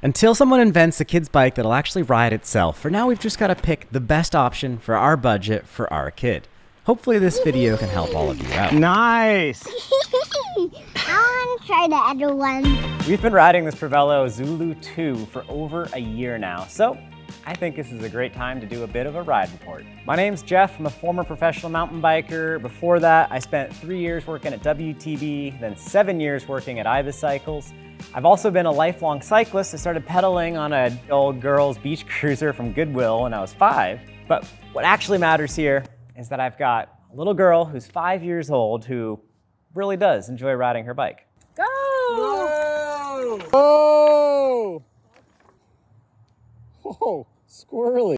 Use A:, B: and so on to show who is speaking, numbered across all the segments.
A: Until someone invents a kid's bike that'll actually ride itself, for now we've just got to pick the best option for our budget for our kid. Hopefully this video can help all of you out.
B: Nice!
C: I want to try the other one.
B: We've been riding this Prevelo Zulu 2 for over a year now, so I think this is a great time to do a bit of a ride report. My name's Jeff, I'm a former professional mountain biker. Before that, I spent 3 years working at WTB, then 7 years working at Ibis Cycles. I've also been a lifelong cyclist. I started pedaling on an old girl's beach cruiser from Goodwill when I was 5. But what actually matters here is that I've got a little girl who's 5 years old who really does enjoy riding her bike.
D: Go!
B: Whoa! Oh! Oh, squirrely.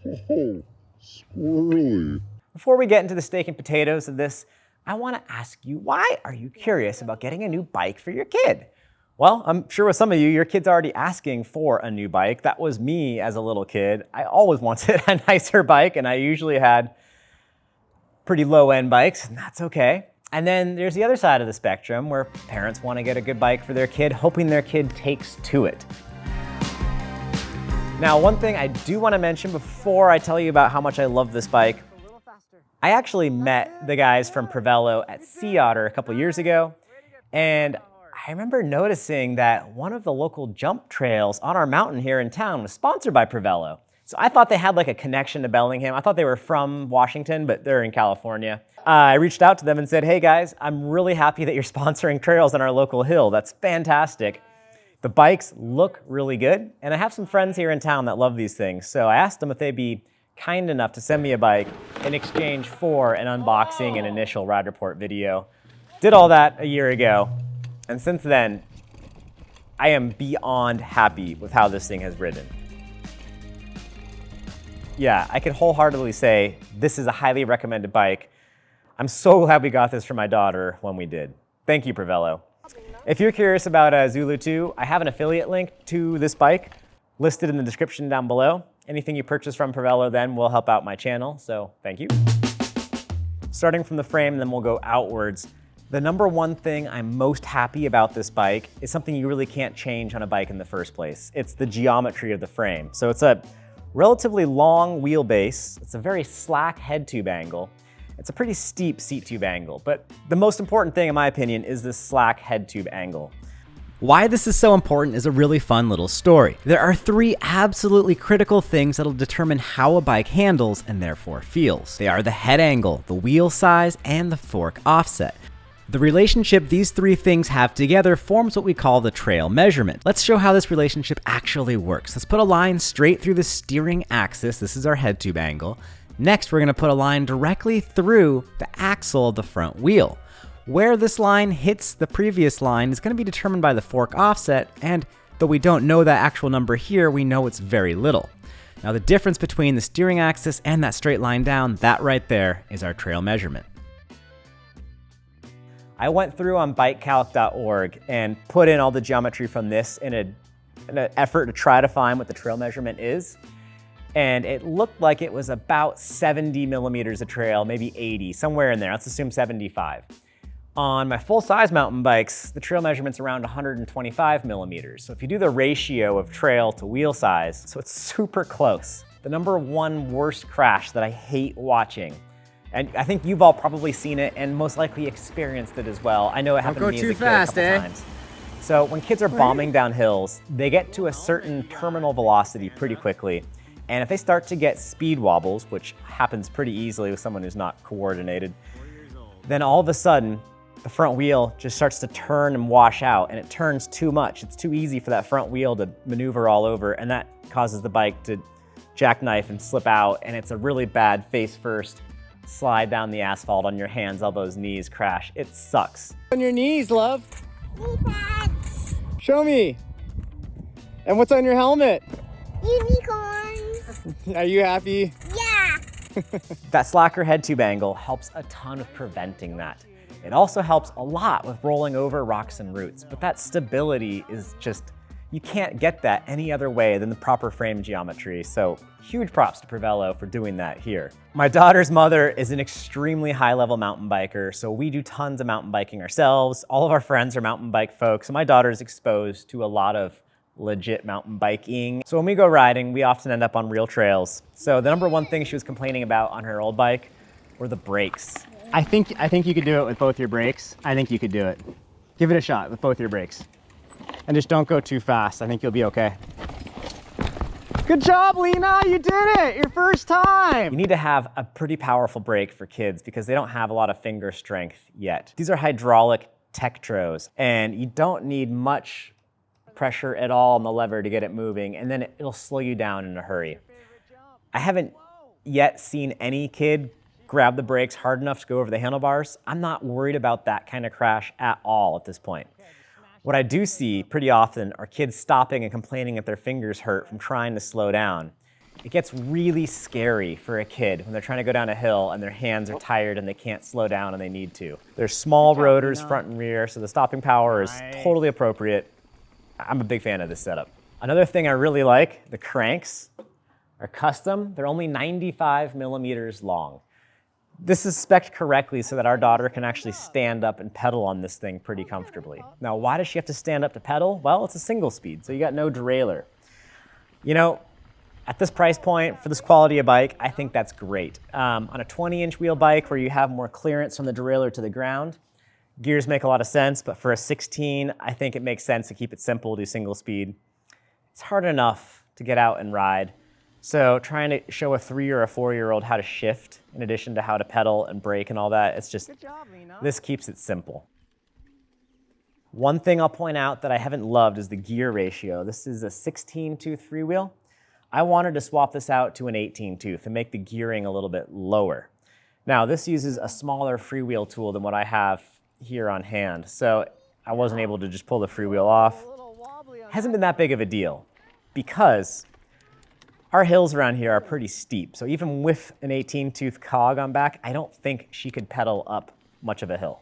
E: Oh, squirrely.
B: Before we get into the steak and potatoes of this, I want to ask you, why are you curious about getting a new bike for your kid? Well, I'm sure with some of you, your kid's already asking for a new bike. That was me as a little kid. I always wanted a nicer bike, and I usually had pretty low-end bikes, and that's okay. And then there's the other side of the spectrum where parents want to get a good bike for their kid, hoping their kid takes to it. Now, one thing I do want to mention before I tell you about how much I love this bike, I actually met the guys from Prevelo at Sea Otter a couple years ago, and I remember noticing that one of the local jump trails on our mountain here in town was sponsored by Prevelo. So I thought they had like a connection to Bellingham. I thought they were from Washington, but they're in California. I reached out to them and said, hey guys, I'm really happy that you're sponsoring trails on our local hill. That's fantastic. The bikes look really good, and I have some friends here in town that love these things. So I asked them if they'd be kind enough to send me a bike in exchange for an unboxing and initial ride report video. Did all that a year ago. And since then, I am beyond happy with how this thing has ridden. Yeah, I can wholeheartedly say this is a highly recommended bike. I'm so glad we got this for my daughter when we did. Thank you, Prevelo. If you're curious about a Zulu 2, I have an affiliate link to this bike listed in the description down below. Anything you purchase from Prevelo then will help out my channel, so thank you. Starting from the frame, then we'll go outwards. The number one thing I'm most happy about this bike is something you really can't change on a bike in the first place. It's the geometry of the frame. So it's a relatively long wheelbase. It's a very slack head tube angle. It's a pretty steep seat tube angle, but the most important thing in my opinion is this slack head tube angle.
A: Why this is so important is a really fun little story. There are 3 absolutely critical things that'll determine how a bike handles and therefore feels. They are the head angle, the wheel size, and the fork offset. The relationship these 3 things have together forms what we call the trail measurement. Let's show how this relationship actually works. Let's put a line straight through the steering axis. This is our head tube angle. Next, we're going to put a line directly through the axle of the front wheel. Where this line hits the previous line is going to be determined by the fork offset, and though we don't know that actual number here, we know it's very little. Now, the difference between the steering axis and that straight line down, that right there is our trail measurement.
B: I went through on bikecalc.org and put in all the geometry from this in an effort to try to find what the trail measurement is. And it looked like it was about 70 millimeters of trail, maybe 80, somewhere in there. Let's assume 75. On my full-size mountain bikes, the trail measurement's around 125 millimeters. So if you do the ratio of trail to wheel size, so it's super close. The number one worst crash that I hate watching, and I think you've all probably seen it and most likely experienced it as well. I know it happened to me as a kid a couple times. So when kids are bombing down hills, they get to a certain terminal velocity pretty quickly. And if they start to get speed wobbles, which happens pretty easily with someone who's not coordinated, then all of a sudden, the front wheel just starts to turn and wash out, and it turns too much. It's too easy for that front wheel to maneuver all over, and that causes the bike to jackknife and slip out, and it's a really bad face first slide down the asphalt on your hands, elbows, knees, crash. It sucks. On your knees, love.
C: Knee pads.
B: Show me. And what's on your helmet?
C: Unicorns.
B: Are you happy?
C: Yeah.
B: That slacker head tube angle helps a ton with preventing that. It also helps a lot with rolling over rocks and roots, but that stability is just, you can't get that any other way than the proper frame geometry. So huge props to Prevelo for doing that here. My daughter's mother is an extremely high-level mountain biker, so we do tons of mountain biking ourselves. All of our friends are mountain bike folks, so my daughter's exposed to a lot of legit mountain biking. So when we go riding, we often end up on real trails. So the number one thing she was complaining about on her old bike were the brakes.
A: I think you could do it with both your brakes. I think you could do it. Give it a shot with both your brakes. And just don't go too fast. I think you'll be okay. Good job, Lena, you did it, your first time.
B: You need to have a pretty powerful brake for kids because they don't have a lot of finger strength yet. These are hydraulic Tektros, and you don't need much pressure at all on the lever to get it moving, and then it'll slow you down in a hurry. I haven't yet seen any kid grab the brakes hard enough to go over the handlebars. I'm not worried about that kind of crash at all at this point. What I do see pretty often are kids stopping and complaining that their fingers hurt from trying to slow down. It gets really scary for a kid when they're trying to go down a hill and their hands are tired and they can't slow down and they need to. There's small rotors front and rear, so the stopping power is totally appropriate. I'm a big fan of this setup. Another thing I really like, the cranks are custom. They're only 95 millimeters long. This is spec'd correctly so that our daughter can actually stand up and pedal on this thing pretty comfortably. Now, why does she have to stand up to pedal? Well, it's a single speed, so you got no derailleur. You know, at this price point, for this quality of bike, I think that's great. On a 20-inch wheel bike where you have more clearance from the derailleur to the ground, gears make a lot of sense, but for a 16, I think it makes sense to keep it simple, do single speed. It's hard enough to get out and ride. So trying to show a 3 or a 4-year-old how to shift in addition to how to pedal and brake and all that, it's just, this keeps it simple. One thing I'll point out that I haven't loved is the gear ratio. This is a 16-tooth freewheel. I wanted to swap this out to an 18-tooth and make the gearing a little bit lower. Now, this uses a smaller freewheel tool than what I have here on hand, so I wasn't able to just pull the freewheel off. Hasn't been that big of a deal because our hills around here are pretty steep, so even with an 18-tooth cog on back, I don't think she could pedal up much of a hill.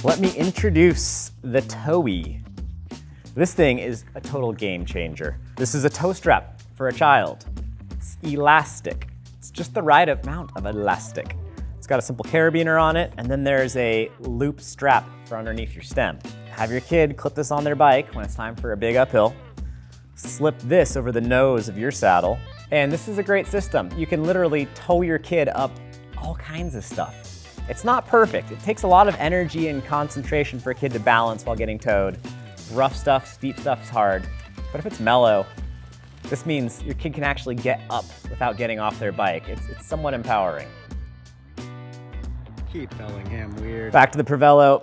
B: Let me introduce the Towie. This thing is a total game changer. This is a toe strap for a child. It's elastic. It's just the right amount of elastic. It's got a simple carabiner on it, and then there's a loop strap for underneath your stem. Have your kid clip this on their bike when it's time for a big uphill. Slip this over the nose of your saddle, and this is a great system. You can literally tow your kid up all kinds of stuff. It's not perfect. It takes a lot of energy and concentration for a kid to balance while getting towed. Rough stuff, steep stuff's hard, but if it's mellow, this means your kid can actually get up without getting off their bike. It's somewhat empowering.
A: Keep Bellingham weird.
B: Back to the Prevelo.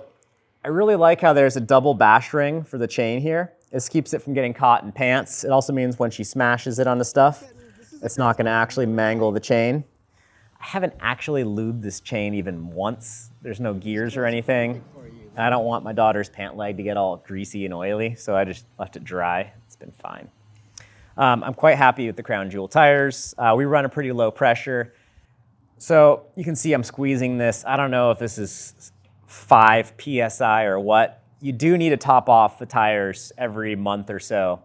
B: I really like how there's a double bash ring for the chain here. This keeps it from getting caught in pants. It also means when she smashes it onto stuff, it's not gonna actually mangle the chain. I haven't actually lubed this chain even once. There's no gears or anything. And I don't want my daughter's pant leg to get all greasy and oily, so I just left it dry. It's been fine. I'm quite happy with the Crown Jewel tires. We run a pretty low pressure. So you can see I'm squeezing this. I don't know if this is 5 PSI or what. You do need to top off the tires every month or so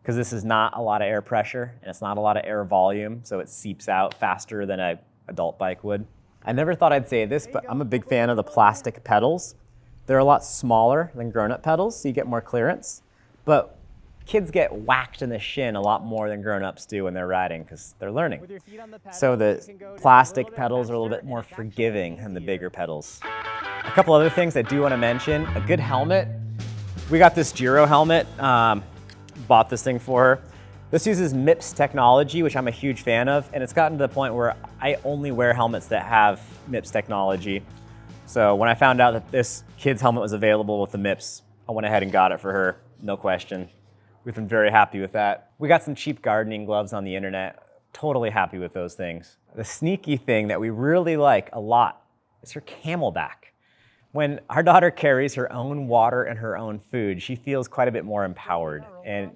B: because this is not a lot of air pressure and it's not a lot of air volume, so it seeps out faster than an adult bike would. I never thought I'd say this, but I'm a big fan of the plastic pedals. They're a lot smaller than grown-up pedals, so you get more clearance. But kids get whacked in the shin a lot more than grown-ups do when they're riding because they're learning. So the plastic pedals are a little bit more forgiving than the bigger pedals. A couple other things I do want to mention. A good helmet. We got this Giro helmet, bought this thing for her. This uses MIPS technology, which I'm a huge fan of, and it's gotten to the point where I only wear helmets that have MIPS technology. So when I found out that this kid's helmet was available with the MIPS, I went ahead and got it for her, no question. We've been very happy with that. We got some cheap gardening gloves on the internet. Totally happy with those things. The sneaky thing that we really like a lot is her Camelback. When our daughter carries her own water and her own food, she feels quite a bit more empowered. And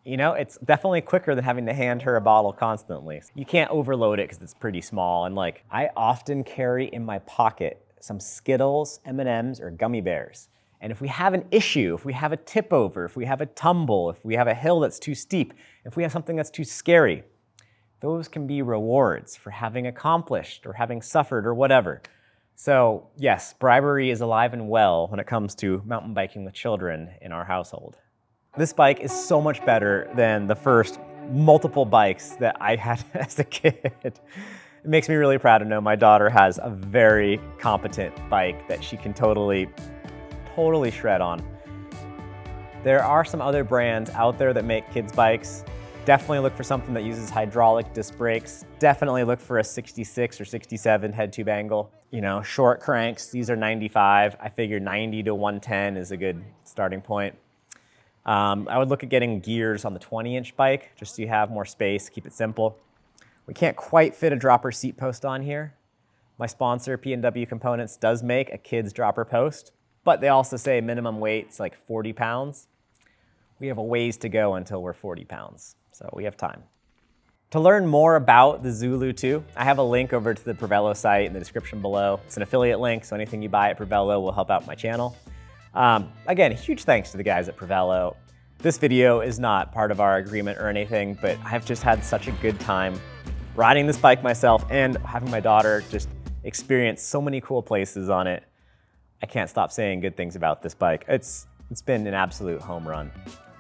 B: you know, it's definitely quicker than having to hand her a bottle constantly. You can't overload it because it's pretty small. And like, I often carry in my pocket some Skittles, M&Ms, or gummy bears. And if we have an issue, if we have a tip over, if we have a tumble, if we have a hill that's too steep, if we have something that's too scary, those can be rewards for having accomplished or having suffered or whatever. So yes, bribery is alive and well when it comes to mountain biking with children in our household. This bike is so much better than the first multiple bikes that I had as a kid. It makes me really proud to know my daughter has a very competent bike that she can totally shred on. There are some other brands out there that make kids bikes. Definitely look for something that uses hydraulic disc brakes. Definitely look for a 66 or 67 head tube angle. You know, short cranks, these are 95. I figure 90 to 110 is a good starting point. I would look at getting gears on the 20-inch bike, just so you have more space, keep it simple. We can't quite fit a dropper seat post on here. My sponsor, P&W Components, does make a kid's dropper post, but they also say minimum weight's like 40 pounds. We have a ways to go until we're 40 pounds, so we have time. To learn more about the Zulu 2, I have a link over to the Prevelo site in the description below. It's an affiliate link, so anything you buy at Prevelo will help out my channel. Again, huge thanks to the guys at Prevelo. This video is not part of our agreement or anything, but I've just had such a good time riding this bike myself and having my daughter just experience so many cool places on it. I can't stop saying good things about this bike. It's been an absolute home run.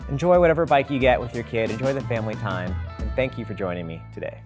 B: Enjoy whatever bike you get with your kid, enjoy the family time, and thank you for joining me today.